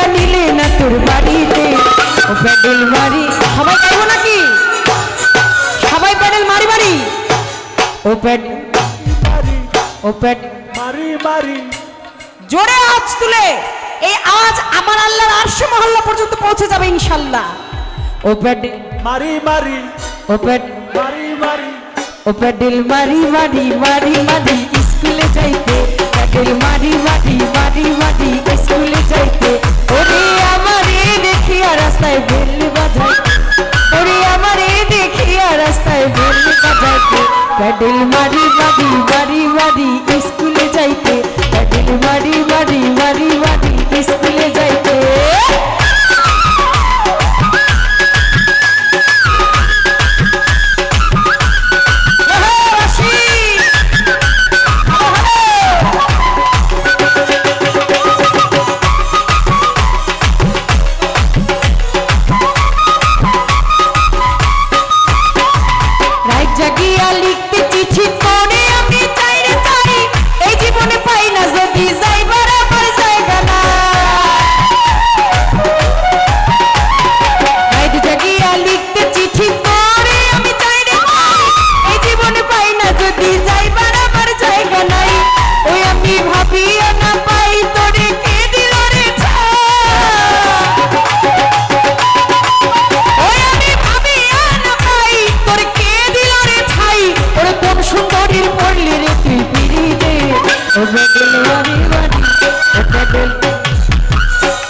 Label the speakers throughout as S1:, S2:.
S1: যাইয়া নিলে না তোর বাড়িতে ও প্যাডেল মারি সবাই গাইবো নাকি সবাই প্যাডেল মারি মারি ও প্যাডেল ও প্যাডেল মারি মারি জোরে আওয়াজ তুলে এই আওয়াজ আমার আল্লাহর আরশ মহল্লা পর্যন্ত পৌঁছে যাবে ইনশাআল্লাহ ও প্যাডেল মারি মারি ও প্যাডেল মারি মারি ও প্যাডেল মারি মারি মারি মারি স্কুলে যাইতে প্যাডেল মারি মারি মারি মারি স্কুলে যাইতে ওরে আমারে দেখিয়া রাস্তায় বেল বাজাই ওরে আমারে দেখিয়া রাস্তায় বেল বাজাইতে প্যাডেল মারি মারি মারি মারি স্কুলে যাইতে প্যাডেল মারি মারি মারি মারি স্কুলে যাইতে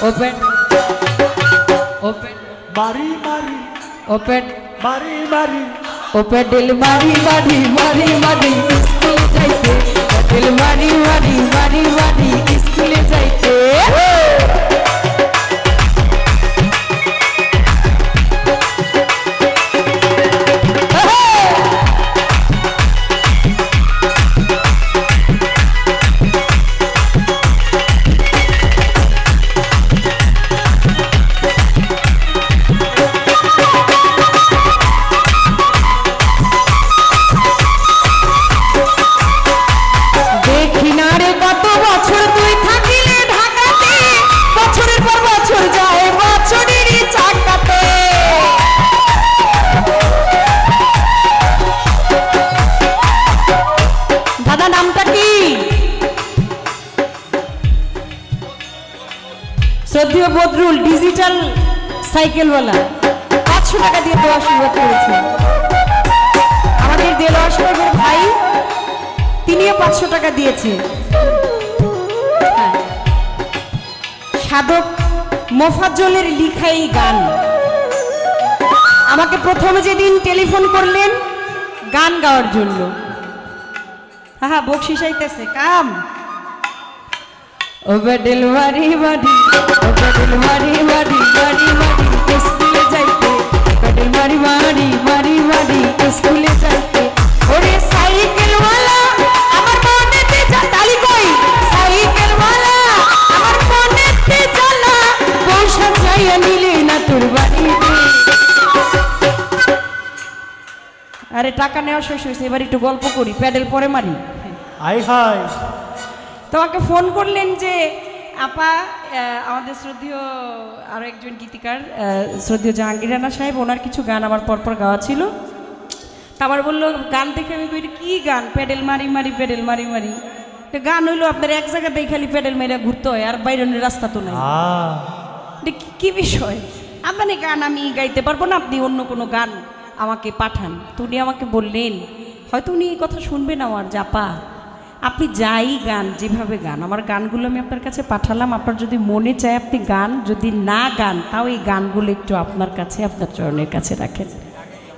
S1: Open, open, mari mari, open, mari mari, open del mari mari mari mari, school jaite, del mari mari mari mari, school jaite. শ্রদ্ধেয় বদরুল ডিজিটাল সাইকেলওয়ালা 500 টাকা দিয়ে দেওয়া শুরু করেছে আমাদের দেলোয়ার সাহেবের ভাই তিনিও 500 টাকা দিয়েছে সাধক মোফাজ্জলের লেখা এই গান আমাকে প্রথমে যেদিন টেলিফোন করলেন গান গাওয়ার জন্য হ্যাঁ বকশিশ আইতেছে কাম ও প্যাডেল মারি মারি ও প্যাডেল মারি মারি মারি মারি স্কুলে যাইতে প্যাডেল মারি মারি মারি মারি স্কুলে যাইতে ওরে সাইকেলওয়ালা আমার মনেতে যা তালি কই সাইকেলওয়ালা আমার মনেতে জ্বালা পয়সা চাইয়া নিলে না তোর বাড়িতে আরে টাকা নেওয়া শেষ হয়েছে এবার একটু গল্প করি প্যাডেল পরে মারি হাই হাই তোমাকে ফোন করলেন যে আপা আমাদের শ্রদ্ধেয় আরও একজন গীতিকার শ্রদ্ধেয় জাহাঙ্গীর রানা সাহেব ওনার কিছু গান আমার পরপর গাওয়া ছিল তা আবার বললো গান দেখে আমি বলি কী গান প্যাডেল মারি মারি প্যাডেল মারি মারি গান হইলো আপনার এক জায়গাতেই খালি প্যাডেল মেরে ঘুরতে হয় আর বাইরের রাস্তা তো নাই কি বিষয় আপনার গান আমি গাইতে পারবো না আপনি অন্য কোনো গান আমাকে পাঠান তো উনি আমাকে বললেন হয়তো উনি এই কথা শুনবেন আমার জাপা আপনি যাই গান যেভাবে গান আমার গানগুলো আমি আপনার কাছে পাঠালাম আপনার যদি মনে চায় আপনি গান যদি না গান তাও এই গানগুলো একটু আপনার কাছে আপনার চরণের কাছে রাখেন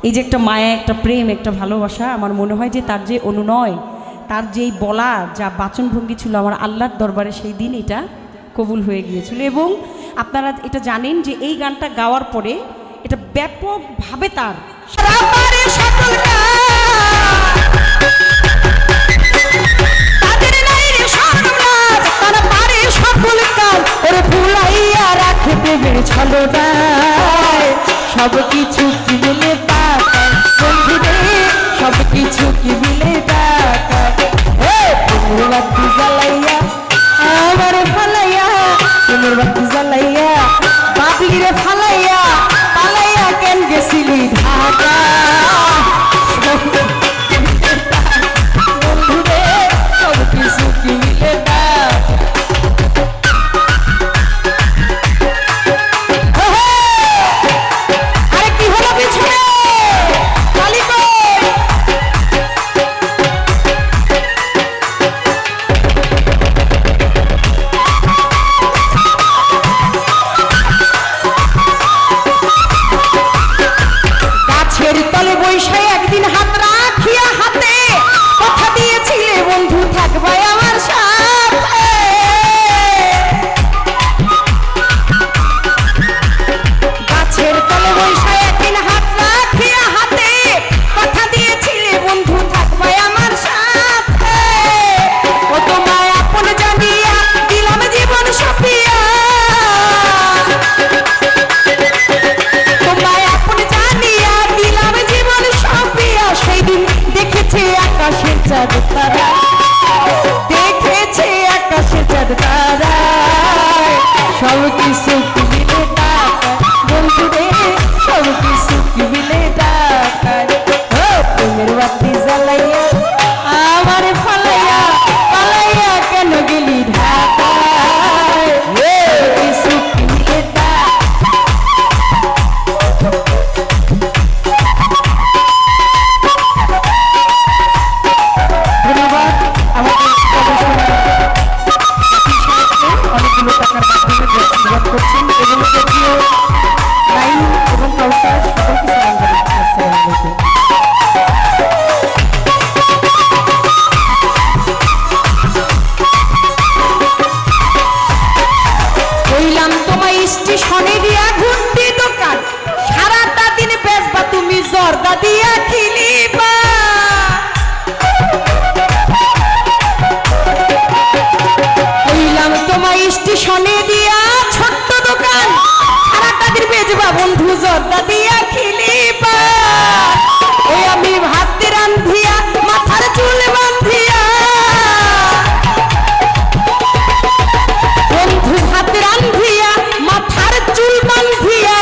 S1: এই যে একটা মায়া একটা প্রেম একটা ভালোবাসা আমার মনে হয় যে তার যে অনুনয় তার যেই বলা যা বাচনভঙ্গি ছিল আমার আল্লাহর দরবারে সেই দিন এটা কবুল হয়ে গিয়েছিল এবং আপনারা এটা জানেন যে এই গানটা গাওয়ার পরে এটা ব্যাপকভাবে তার সব কিছু কি মিলে সব কিছু কি মিলে তোমার বাতি জ্বালাইয়া আমার ফালাইয়া তোমার বাতি জ্বালাইয়া সব কিছু মিলে টাকা বন্ধু রে সব কিছু মিলে টাকা প্রেমের বাতি জ্বালাইয়া আমার ফালাইয়া পালাইয়া কেন গেলি ঢাকায় কিছু মিলে ধন্যবাদ আমাদের অনেকগুলো টাকার মাধ্যমে ব্যক্তিগত করছেন এবং জাতীয় লাইন এবং কাউন্টার সকলকে সালাম জানাচ্ছি। আসসালামু আলাইকুম। কইলাম তোমায় স্টেশনে দিয়া ঘুরতি দোকান সারাটা দিন বেচবা তুমি জর্দা দিয়া খিলিবা কইলাম তোমায় স্টেশনে দিয়া ছোট্ট দোকান সারাটা দিন বেচবা বন্ধু জর্দা দিয়া খিলিবা ওই আমি ভাত রান্ধিয়া মাথার চুল বান্ধিয়া বন্ধু ভাত রান্ধিয়া মাথার চুল বান্ধিয়া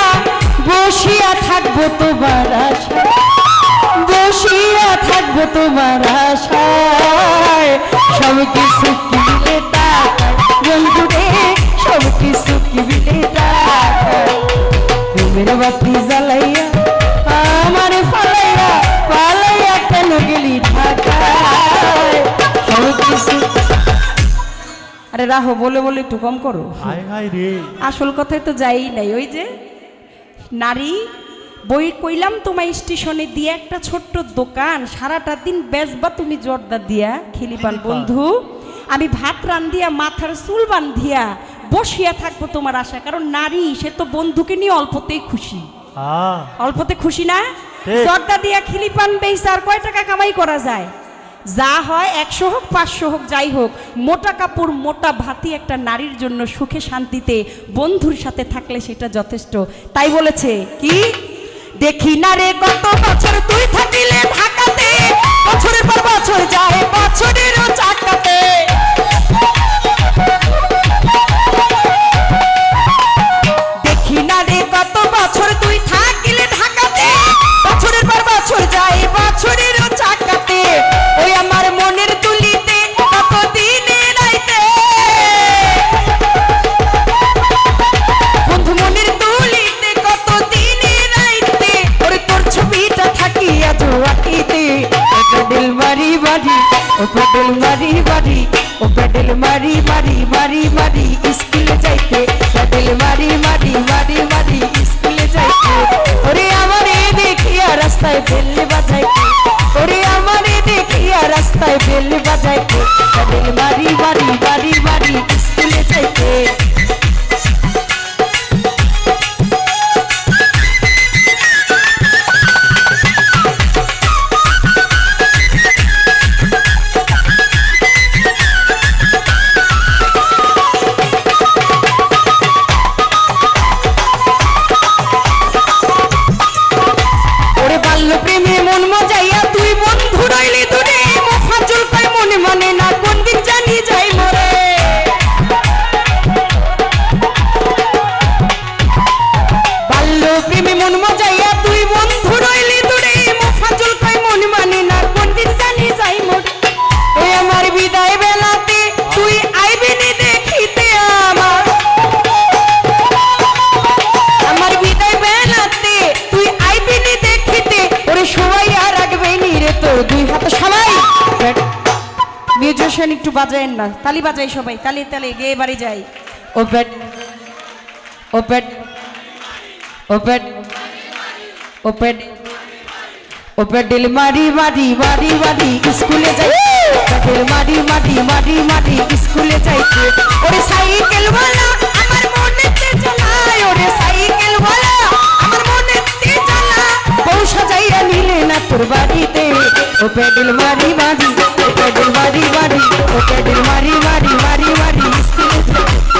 S1: বসিয়া থাকবো তোমার আশায় বসিয়া থাকবো তোমার আশায় সব কিছু মিলে টাকায় বন্ধু রে সব কিছু মিলে টাকায় প্রেমের বাতি জ্বালাইয়া আমার ফালাইয়া পালাইয়া কেন গেলি ঢাকায় সব কিছু আরে রাহো বলে বলে একটু কম করো আসল কথায় তো যাই নাই ওই যে নারী বই কইলাম তোমায় স্টেশনে দিয়ে একটা ছোট্ট দোকান সারাটা দিন বেচবা তুমি জর্দা দিয়া খিলিপান বন্ধু আমি ভাত রান্ধিয়া মাথার চুল বান্ধিয়া বসিয়া থাকবো তোমার আশা কারণ নারী সে তো বন্ধুকে নিয়ে অল্পতেই খুশি অল্পতে খুশি না জর্দা দিয়া খিলিপান বেচা আর কয় টাকা কামাই করা যায় যা হয় 100 হোক 500 হোক যাই হোক মোটা কাপড় মোটা ভাতি একটা নারীর জন্য সুখে শান্তিতে বন্ধুর সাথে থাকলে সেটা যথেষ্ট তাই বলেছে কি দেখি না রে কত বছর তুই থাকিলে ঢাকাতে বছরের পর বছর যায় বছরেরও চাকাতে দেখি না রে কত বছর তুই থাকিলে ঢাকাতে বছরের পর বছর যায় বছরেরও চাকাতে ওই আমার মনের তুলিতে কত দিনে রাইতে বন্ধু মনের তুলিতে কত দিনে রাইতে ওরে তোর ছবিটা থাকি আজ আঁকিতে প্যাডেল মারি মারি ও প্যাডেল মারি মারি ও প্যাডেল মারি মারি মারি মারি স্কুলে যাইতে প্যাডেল মারি মারি মারি মারি স্কুলে যাইতে ওরে আমারে দেখিয়া রাস্তায় বেল বাজাইতে ওরে আমারে দেখিয়া রাস্তায় বেল বাজাইতে প্যাডেল মারি মারি মারি মারি স্কুলে যাইতে একটু বাজায়েন না তালি বাজাই সবাই তালি তালি গেয়ে বাড়ি যাই ও বেড ও বেড ও বেড ও বেড ও প্যাডেল মারি মারি মারি মারি স্কুলে যাই প্যাডেল মারি মারি মারি মারি স্কুলে যাইতে ওরে সাইকেল वाला আমার মনেতে জ্বালায় ওরে সাইকেল वाला আমার মনেতে জ্বালা বউ সাজাইয়া নিলে না তোর বাড়িতে ও প্যাডেল মারি মারি ও প্যাডেল মারি মারি ও প্যাডেল মারি মারি মারি মারি স্কুলে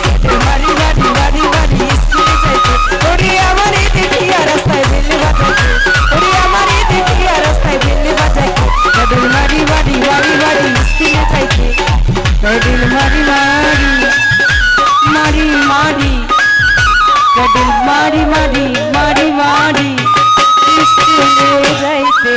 S1: প্যাডেল মারি মারি মারি মারি স্কুলে যাইতে ওরে আমারে দেখিয়া রাস্তায় বেলে বাজাইতে ওরে আমারে দেখিয়া রাস্তায় বেলে বাজাইতে প্যাডেল মারি মারি মারি মারি স্কুলে যাইতে প্যাডেল মারি মারি মারি মারি প্যাডেল মারি মারি মারি মারি স্কুলে যাইতে